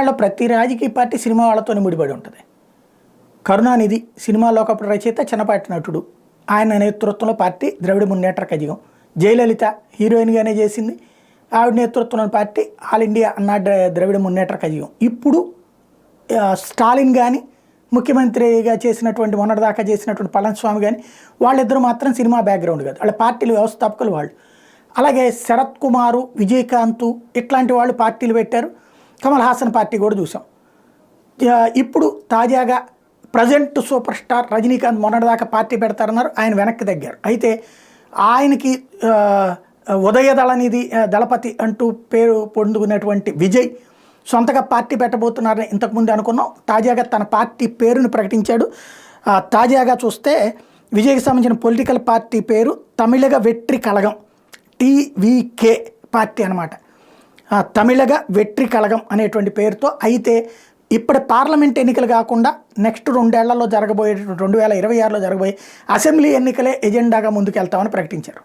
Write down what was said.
తమిళనాడులో ప్రతి రాజకీయ పార్టీ సినిమా వాళ్ళతోనే ముడిపడి ఉంటుంది. కరుణానిధి సినిమాలో ఒకప్పుడు రచయిత, చిన్నపాటి నటుడు. ఆయన నేతృత్వంలో పార్టీ ద్రవిడ మున్నేట్ర కజగం. జయలలిత హీరోయిన్గానే చేసింది. ఆవిడ నేతృత్వంలోని పార్టీ ఆల్ ఇండియా అన్నా ద్రవిడ మున్నేట్ర కజగం. ఇప్పుడు స్టాలిన్ కానీ, ముఖ్యమంత్రిగా చేసినటువంటి మొన్నటిదాకా చేసినటువంటి పళనిస్వామి కానీ, వాళ్ళిద్దరూ మాత్రం సినిమా బ్యాక్గ్రౌండ్ కాదు, వాళ్ళ పార్టీలు వ్యవస్థాపకులు వాళ్ళు. అలాగే శరత్ కుమారు, విజయకాంత్ ఇట్లాంటి వాళ్ళు పార్టీలు పెట్టారు. కమల్ హాసన్ పార్టీ కూడా చూసాం. ఇప్పుడు తాజాగా ప్రజెంట్ సూపర్ స్టార్ రజనీకాంత్ మొన్నటిదాకా పార్టీ పెడతారన్నారు, ఆయన వెనక్కి తగ్గారు. అయితే ఆయనకి ఉదయదళనిధి దళపతి అంటూ పేరు పొందుకున్నటువంటి విజయ్ సొంతగా పార్టీ పెట్టబోతున్నారని ఇంతకుముందు అనుకున్నాం. తాజాగా తన పార్టీ పేరును ప్రకటించాడు. తాజాగా చూస్తే విజయ్కి సంబంధించిన పొలిటికల్ పార్టీ పేరు తమిళగ వెట్రి కళగం, TVK పార్టీ అనమాట. తమిళగ వెట్రి కళగం అనేటువంటి పేరుతో. అయితే ఇప్పటి పార్లమెంట్ ఎన్నికలు కాకుండా నెక్స్ట్ 2 ఏళ్లలో జరగబోయే 2026లో జరగబోయే అసెంబ్లీ ఎన్నికలే ఎజెండాగా ముందుకెళ్తామని ప్రకటించారు.